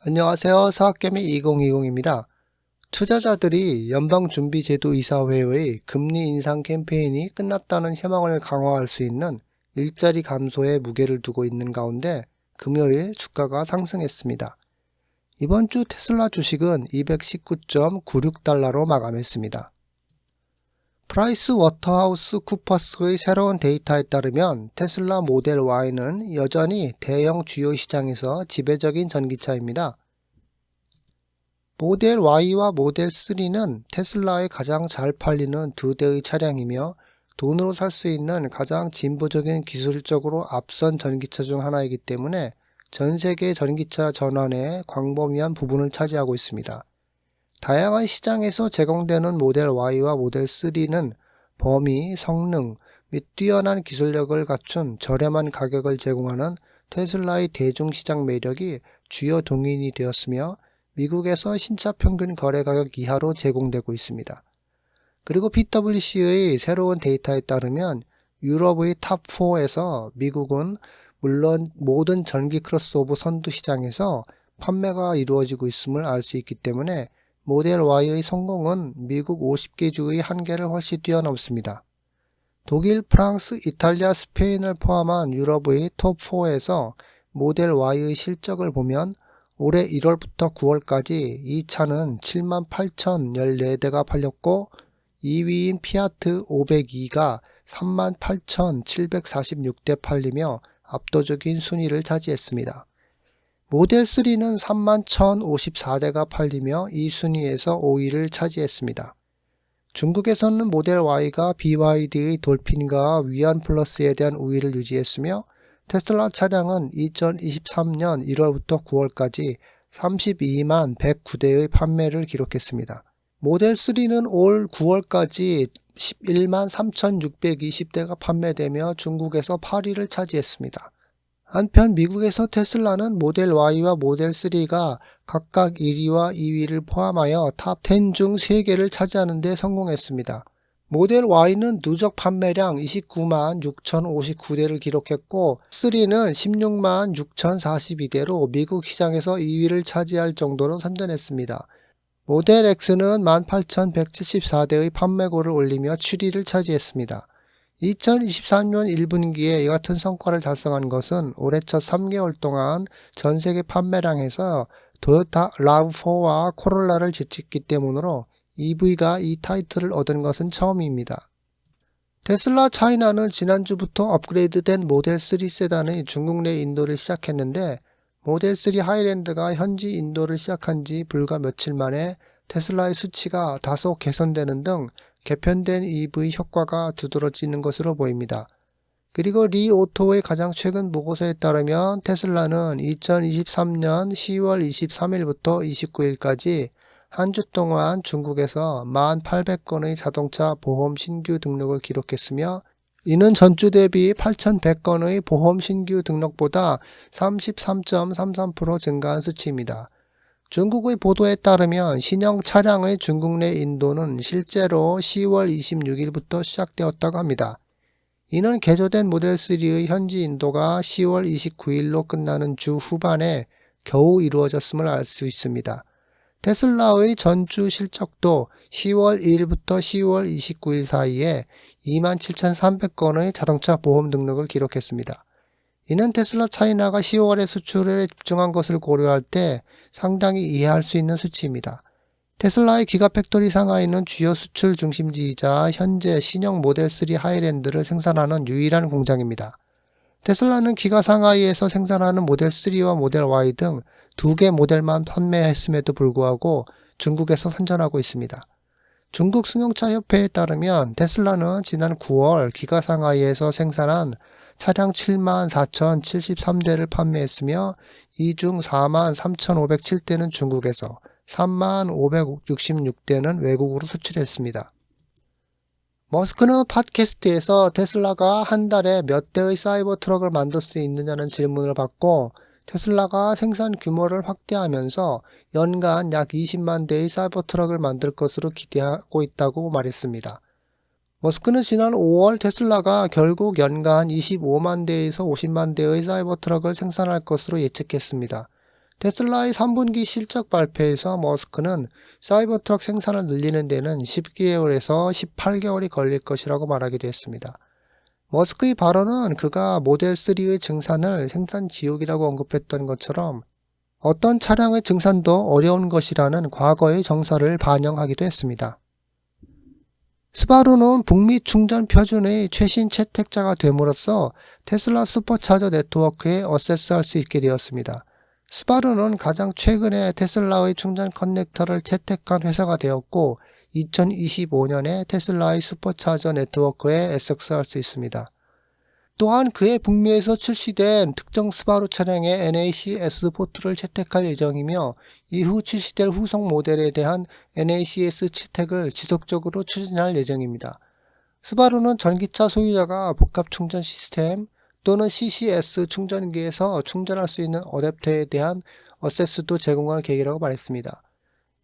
안녕하세요. 사학개미 2020입니다. 투자자들이 연방준비제도이사회의 금리 인상 캠페인이 끝났다는 희망을 강화할 수 있는 일자리 감소에 무게를 두고 있는 가운데 금요일 주가가 상승했습니다. 이번 주 테슬라 주식은 219.96달러로 마감했습니다. 프라이스 워터하우스 쿠퍼스의 새로운 데이터에 따르면 테슬라 모델 Y는 여전히 대형 주요 시장에서 지배적인 전기차입니다. 모델 Y와 모델 3는 테슬라의 가장 잘 팔리는 두 대의 차량이며 돈으로 살 수 있는 가장 진보적인 기술적으로 앞선 전기차 중 하나이기 때문에 전 세계 전기차 전환에 광범위한 부분을 차지하고 있습니다. 다양한 시장에서 제공되는 모델 Y와 모델 3는 범위, 성능 및 뛰어난 기술력을 갖춘 저렴한 가격을 제공하는 테슬라의 대중시장 매력이 주요 동인이 되었으며 미국에서 신차 평균 거래 가격 이하로 제공되고 있습니다. 그리고 PwC의 새로운 데이터에 따르면 유럽의 탑4에서 미국은 물론 모든 전기 크로스오버 선두 시장에서 판매가 이루어지고 있음을 알 수 있기 때문에 모델 Y의 성공은 미국 50개 주의 한계를 훨씬 뛰어넘습니다. 독일, 프랑스, 이탈리아, 스페인을 포함한 유럽의 톱4에서 모델 Y의 실적을 보면 올해 1월부터 9월까지 이 차는 78,014대가 팔렸고 2위인 피아트 502가 38,746대 팔리며 압도적인 순위를 차지했습니다. 모델 3는 31,054대가 팔리며 이 순위에서 5위를 차지했습니다. 중국에서는 모델 Y가 BYD의 돌핀과 위안 플러스에 대한 우위를 유지했으며 테슬라 차량은 2023년 1월부터 9월까지 32만 109대의 판매를 기록했습니다. 모델 3는 올 9월까지 11만 3,620대가 판매되며 중국에서 8위를 차지했습니다. 한편 미국에서 테슬라는 모델 Y와 모델 3가 각각 1위와 2위를 포함하여 탑 10 중 3개를 차지하는 데 성공했습니다. 모델 Y는 누적 판매량 29만 6,059대를 기록했고 3는 16만 6,042대로 미국 시장에서 2위를 차지할 정도로 선전했습니다. 모델 X는 18,174대의 판매고를 올리며 7위를 차지했습니다. 2023년 1분기에 이 같은 성과를 달성한 것은 올해 첫 3개월 동안 전세계 판매량에서 토요타 RAV4와 코롤라를 제쳤기 때문으로 EV가 이 타이틀을 얻은 것은 처음입니다. 테슬라 차이나는 지난주부터 업그레이드된 모델 3 세단의 중국 내 인도를 시작했는데 모델 3 하이랜드가 현지 인도를 시작한 지 불과 며칠 만에 테슬라의 수치가 다소 개선되는 등 개편된 EV 효과가 두드러지는 것으로 보입니다. 그리고 리오토의 가장 최근 보고서에 따르면 테슬라는 2023년 10월 23일부터 29일까지 한 주 동안 중국에서 1,800건의 자동차 보험 신규 등록을 기록했으며 이는 전주 대비 8,100건의 보험 신규 등록보다 33.33% 증가한 수치입니다. 중국의 보도에 따르면 신형 차량의 중국 내 인도는 실제로 10월 26일부터 시작되었다고 합니다. 이는 개조된 모델 3의 현지 인도가 10월 29일로 끝나는 주 후반에 겨우 이루어졌음을 알 수 있습니다. 테슬라의 전주 실적도 10월 1일부터 10월 29일 사이에 27,300건의 자동차 보험 등록을 기록했습니다. 이는 테슬라 차이나가 10월에 수출에 집중한 것을 고려할 때 상당히 이해할 수 있는 수치입니다. 테슬라의 기가팩토리 상하이는 주요 수출 중심지이자 현재 신형 모델 3 하이랜드를 생산하는 유일한 공장입니다. 테슬라는 기가 상하이에서 생산하는 모델 3와 모델 Y 등 2개 모델만 판매했음에도 불구하고 중국에서 선전하고 있습니다. 중국 승용차 협회에 따르면 테슬라는 지난 9월 기가 상하이에서 생산한 차량 74,073대를 판매했으며 이 중 43,507대는 중국에서 35,566대는 외국으로 수출했습니다. 머스크는 팟캐스트에서 테슬라가 한 달에 몇 대의 사이버 트럭을 만들 수 있느냐는 질문을 받고 테슬라가 생산 규모를 확대하면서 연간 약 20만 대의 사이버 트럭을 만들 것으로 기대하고 있다고 말했습니다. 머스크는 지난 5월 테슬라가 결국 연간 25만 대에서 50만 대의 사이버 트럭을 생산할 것으로 예측했습니다. 테슬라의 3분기 실적 발표에서 머스크는 사이버트럭 생산을 늘리는 데는 10개월에서 18개월이 걸릴 것이라고 말하기도 했습니다. 머스크의 발언은 그가 모델3의 증산을 생산 지옥이라고 언급했던 것처럼 어떤 차량의 증산도 어려운 것이라는 과거의 정서를 반영하기도 했습니다. 스바루는 북미 충전 표준의 최신 채택자가 됨으로써 테슬라 슈퍼차저 네트워크에 어세스할 수 있게 되었습니다. 스바루는 가장 최근에 테슬라의 충전 커넥터를 채택한 회사가 되었고 2025년에 테슬라의 슈퍼차저 네트워크에 액세스할 수 있습니다. 또한 그의 북미에서 출시된 특정 스바루 차량의 NACS 포트를 채택할 예정이며 이후 출시될 후속 모델에 대한 NACS 채택을 지속적으로 추진할 예정입니다. 스바루는 전기차 소유자가 복합 충전 시스템 또는 CCS 충전기에서 충전할 수 있는 어댑터에 대한 어세스도 제공할 계획이라고 말했습니다.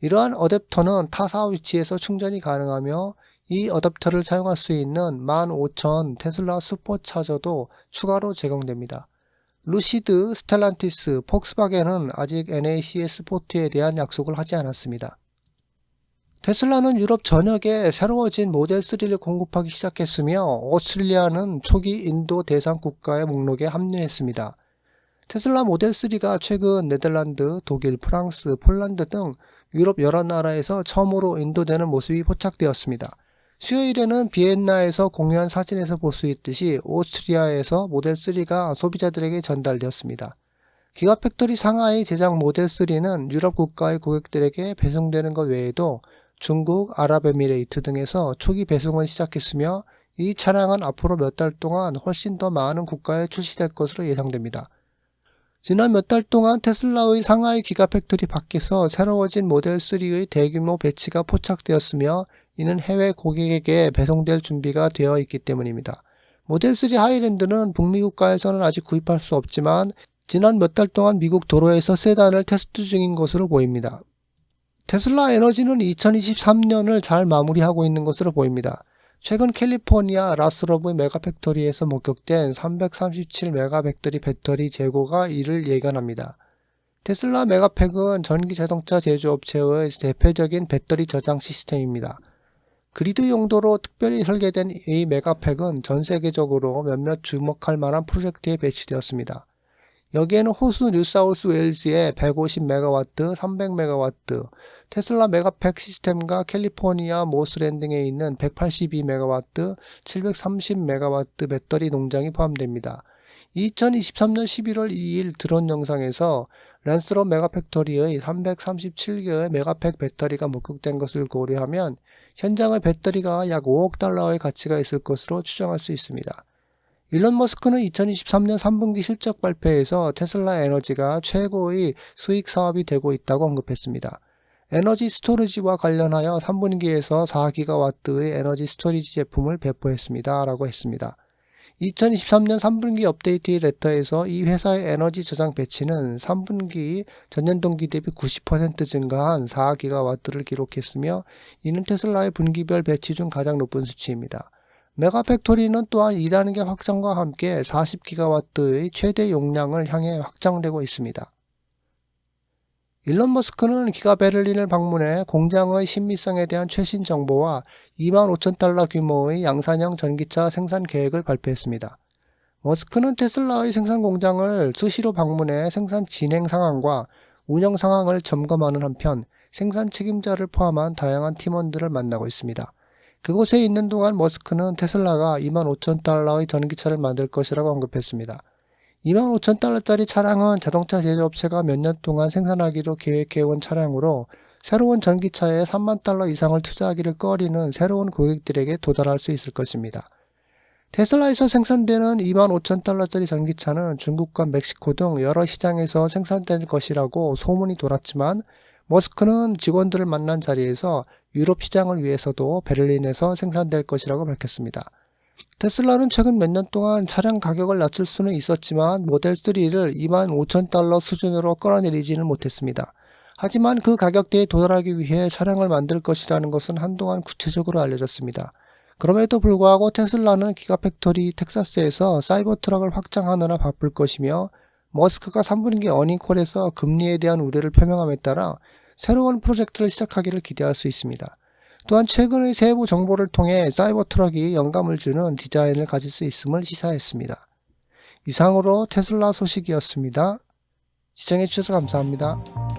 이러한 어댑터는 타사 위치에서 충전이 가능하며 이 어댑터를 사용할 수 있는 15,000 테슬라 슈퍼차저도 추가로 제공됩니다. 루시드, 스텔란티스, 폭스바겐은 아직 NACS 포트에 대한 약속을 하지 않았습니다. 테슬라는 유럽 전역에 새로워진 모델3를 공급하기 시작했으며 오스트리아는 초기 인도 대상 국가의 목록에 합류했습니다. 테슬라 모델3가 최근 네덜란드, 독일, 프랑스, 폴란드 등 유럽 여러 나라에서 처음으로 인도되는 모습이 포착되었습니다. 수요일에는 비엔나에서 공유한 사진에서 볼 수 있듯이 오스트리아에서 모델3가 소비자들에게 전달되었습니다. 기가팩토리 상하이 제작 모델3는 유럽 국가의 고객들에게 배송되는 것 외에도 중국, 아랍에미레이트 등에서 초기 배송을 시작했으며 이 차량은 앞으로 몇 달 동안 훨씬 더 많은 국가에 출시될 것으로 예상됩니다. 지난 몇 달 동안 테슬라의 상하이 기가팩토리 밖에서 새로워진 모델3의 대규모 배치가 포착되었으며 이는 해외 고객에게 배송될 준비가 되어 있기 때문입니다. 모델3 하이랜드는 북미 국가에서는 아직 구입할 수 없지만 지난 몇 달 동안 미국 도로에서 세단을 테스트 중인 것으로 보입니다. 테슬라 에너지는 2023년을 잘 마무리하고 있는 것으로 보입니다. 최근 캘리포니아 라스로브 메가팩토리에서 목격된 337메가백터리 배터리 재고가 이를 예견합니다. 테슬라 메가팩은 전기 자동차 제조업체의 대표적인 배터리 저장 시스템입니다. 그리드 용도로 특별히 설계된 이 메가팩은 전 세계적으로 몇몇 주목할 만한 프로젝트에 배치되었습니다. 여기에는 호수 뉴사우스 웨일즈의 150메가와트, 300메가와트, 테슬라 메가팩 시스템과 캘리포니아 모스랜딩에 있는 182메가와트, 730메가와트 배터리 농장이 포함됩니다. 2023년 11월 2일 드론 영상에서 랜스로 메가팩토리의 337개의 메가팩 배터리가 목격된 것을 고려하면 현장의 배터리가 약 5억 달러의 가치가 있을 것으로 추정할 수 있습니다. 일론 머스크는 2023년 3분기 실적 발표에서 테슬라 에너지가 최고의 수익 사업이 되고 있다고 언급했습니다. 에너지 스토리지와 관련하여 3분기에서 4기가와트의 에너지 스토리지 제품을 배포했습니다. 라고 했습니다. 2023년 3분기 업데이트 레터에서 이 회사의 에너지 저장 배치는 3분기 전년 동기 대비 90% 증가한 4기가와트를 기록했으며 이는 테슬라의 분기별 배치 중 가장 높은 수치입니다. 메가팩토리는 또한 2단계 확장과 함께 40기가와트의 최대 용량을 향해 확장되고 있습니다. 일론 머스크는 기가 베를린을 방문해 공장의 신미성에 대한 최신 정보와 25,000달러 규모의 양산형 전기차 생산 계획을 발표했습니다. 머스크는 테슬라의 생산 공장을 수시로 방문해 생산 진행 상황과 운영 상황을 점검하는 한편 생산 책임자를 포함한 다양한 팀원들을 만나고 있습니다. 그곳에 있는 동안 머스크는 테슬라가 25,000달러의 전기차를 만들 것이라고 언급했습니다. 25,000달러짜리 차량은 자동차 제조업체가 몇 년 동안 생산하기로 계획해온 차량으로 새로운 전기차에 3만 달러 이상을 투자하기를 꺼리는 새로운 고객들에게 도달할 수 있을 것입니다. 테슬라에서 생산되는 25,000달러짜리 전기차는 중국과 멕시코 등 여러 시장에서 생산될 것이라고 소문이 돌았지만 머스크는 직원들을 만난 자리에서 유럽 시장을 위해서도 베를린에서 생산될 것이라고 밝혔습니다. 테슬라는 최근 몇 년 동안 차량 가격을 낮출 수는 있었지만 모델3를 25,000달러 수준으로 끌어내리지는 못했습니다. 하지만 그 가격대에 도달하기 위해 차량을 만들 것이라는 것은 한동안 구체적으로 알려졌습니다. 그럼에도 불구하고 테슬라는 기가팩토리 텍사스에서 사이버트럭을 확장하느라 바쁠 것이며 머스크가 3분기 어닝콜에서 금리에 대한 우려를 표명함에 따라 새로운 프로젝트를 시작하기를 기대할 수 있습니다. 또한 최근의 세부 정보를 통해 사이버 트럭이 영감을 주는 디자인을 가질 수 있음을 시사했습니다. 이상으로 테슬라 소식이었습니다. 시청해주셔서 감사합니다.